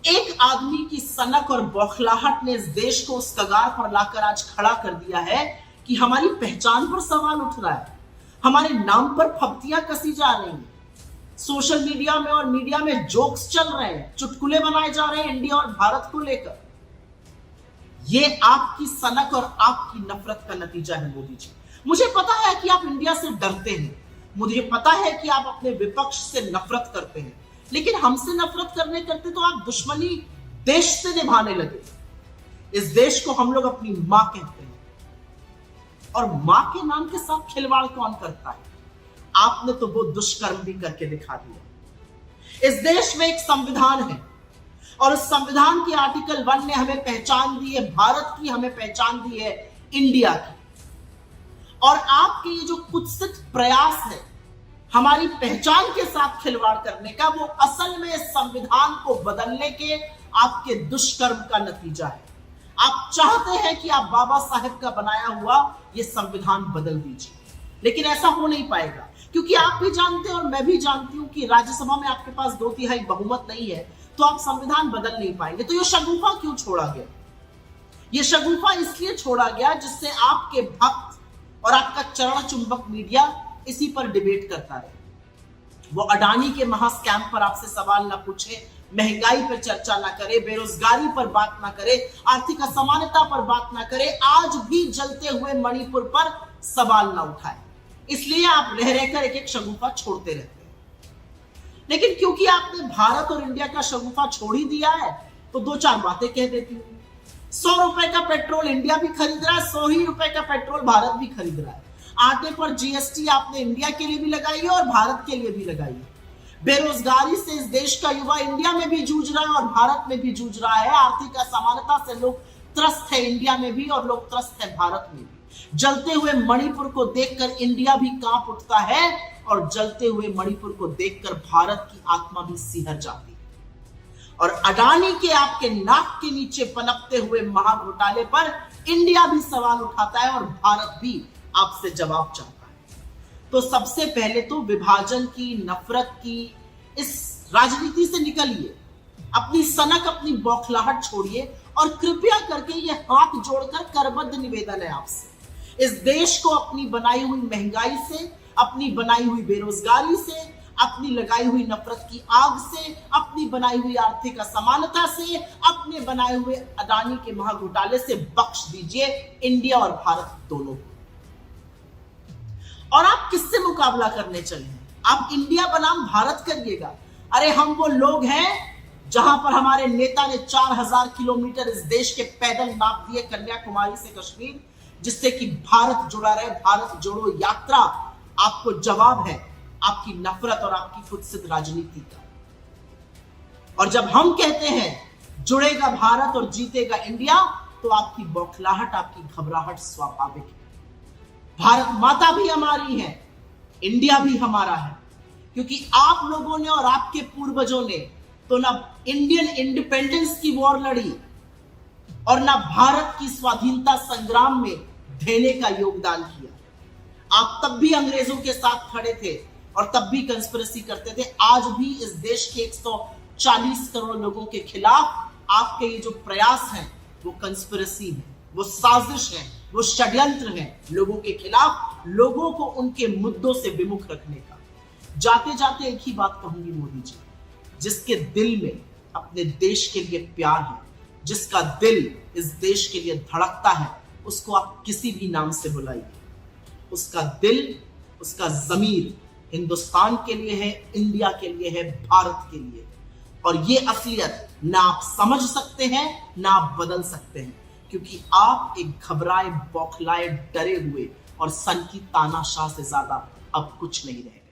एक आदमी की सनक और बौखलाहट ने इस देश को उस कगार पर लाकर आज खड़ा कर दिया है कि हमारी पहचान पर सवाल उठ रहा है, हमारे नाम पर फप्तियां कसी जा रही हैं, सोशल मीडिया में और मीडिया में जोक्स चल रहे हैं, चुटकुले बनाए जा रहे हैं इंडिया और भारत को लेकर। यह आपकी सनक और आपकी नफरत का नतीजा है मोदी जी। मुझे पता है कि आप इंडिया से डरते हैं, मुझे पता है कि आप अपने विपक्ष से नफरत करते हैं, लेकिन हमसे नफरत करते तो आप दुश्मनी देश से निभाने लगे। इस देश को हम लोग अपनी मां कहते हैं और मां के नाम के साथ खिलवाड़ कौन करता है? आपने तो वो दुष्कर्म भी करके दिखा दिया। इस देश में एक संविधान है और उस संविधान के आर्टिकल 1 ने हमें पहचान दी है भारत की, हमें पहचान दी है इंडिया की। और आपके ये जो कुत्सित प्रयास है हमारी पहचान के साथ खिलवाड़ करने का, वो असल में इस संविधान को बदलने के आपके दुष्कर्म का नतीजा है। आप चाहते हैं कि आप बाबा साहेब का बनाया हुआ ये संविधान बदल दीजिए, लेकिन ऐसा हो नहीं पाएगा, क्योंकि आप भी जानते हैं और मैं भी जानती हूं कि राज्यसभा में आपके पास 2/3 बहुमत नहीं है, तो आप संविधान बदल नहीं पाएंगे। तो ये शगुफा क्यों छोड़ा गया? ये शगुफा इसलिए छोड़ा गया जिससे आपके भक्त और आपका चरण चुंबक मीडिया इसी पर डिबेट करता रहे। वो अडानी के महास्कैम पर आपसे सवाल ना पूछे, महंगाई पर चर्चा ना करे, बेरोजगारी पर बात ना करे, आर्थिक असमानता पर बात ना करे, आज भी जलते हुए मणिपुर पर सवाल ना उठाए। इसलिए आप रह रहकर एक एक शगुफा छोड़ते रहते हैं। लेकिन क्योंकि आपने भारत और इंडिया का शगुफा छोड़ ही दिया है, तो 2-4 बातें कह देती हूँ। 100 रुपए का पेट्रोल इंडिया भी खरीद रहा है, 100 ही रुपए का पेट्रोल भारत भी खरीद रहा है। आटे पर जीएसटी आपने इंडिया के लिए भी लगाई है और भारत के लिए भी लगाई है। बेरोजगारी से इस देश का युवा इंडिया में भी जूझ रहा है और भारत में भी जूझ रहा है। आर्थिक असमानता से लोग त्रस्त है इंडिया में भी और लोग त्रस्त है भारत में भी। जलते हुए मणिपुर को देखकर इंडिया भी कांप उठता है और जलते हुए मणिपुर को देखकर भारत की आत्मा भी सिहर जाती है। और अडानी के आपके नाक के नीचे पनपते हुए महाघोटाले पर इंडिया भी सवाल उठाता है और भारत भी आपसे जवाब चाहता है। तो सबसे पहले तो विभाजन की, नफरत की इस राजनीति से निकलिए, अपनी सनक, अपनी बौखलाहट छोड़िए और कृपया करके ये हाथ जोड़कर करबद्ध निवेदन है आपसे, इस देश को अपनी बनाई हुई महंगाई से, अपनी बनाई हुई बेरोजगारी से, अपनी लगाई हुई नफरत की आग से, अपनी बनाई हुई आर्थिक असमानता से, अपने बनाए हुए अडानी के महाघोटाले से बख्श दीजिए इंडिया और भारत दोनों को। और आप किससे मुकाबला करने चले हैं? आप इंडिया बनाम भारत करिएगा। अरे हम वो लोग हैं जहां पर हमारे नेता ने 4000 किलोमीटर इस देश के पैदल नाप दिए कन्याकुमारी से कश्मीर, जिससे कि भारत जुड़ा रहे। भारत जोड़ो यात्रा आपको जवाब है आपकी नफरत और आपकी कुत्सित राजनीति का। और जब हम कहते हैं जुड़ेगा भारत और जीतेगा इंडिया, तो आपकी बौखलाहट, आपकी घबराहट स्वाभाविक है। भारत माता भी हमारी है, इंडिया भी हमारा है, क्योंकि आप लोगों ने और आपके पूर्वजों ने तो ना इंडियन इंडिपेंडेंस की वॉर लड़ी और ना भारत की स्वाधीनता संग्राम में देने का योगदान किया। आप तब भी अंग्रेजों के साथ खड़े थे और तब भी कंस्पिरेसी करते थे। आज भी इस देश के 140 करोड़ लोगों के खिलाफ आपके ये जो प्रयास हैं वो कंस्पिरेसी है, वो साजिश है, वो षड्यंत्र है लोगों के खिलाफ, लोगों को उनके मुद्दों से विमुख रखने का। जाते जाते एक ही बात कहूंगी मोदी जी, जिसके दिल में अपने देश के लिए प्यार है, जिसका दिल इस देश के लिए धड़कता है, उसको आप किसी भी नाम से बुलाइए। उसका दिल, उसका ज़मीर हिंदुस्तान के लिए है, इंडिया के लिए है, भारत के लिए। और ये असलियत ना आप समझ सकते हैं ना आप बदल सकते हैं, क्योंकि आप एक घबराए, बौखलाए, डरे हुए और सन की तानाशाह से ज्यादा अब कुछ नहीं रहे।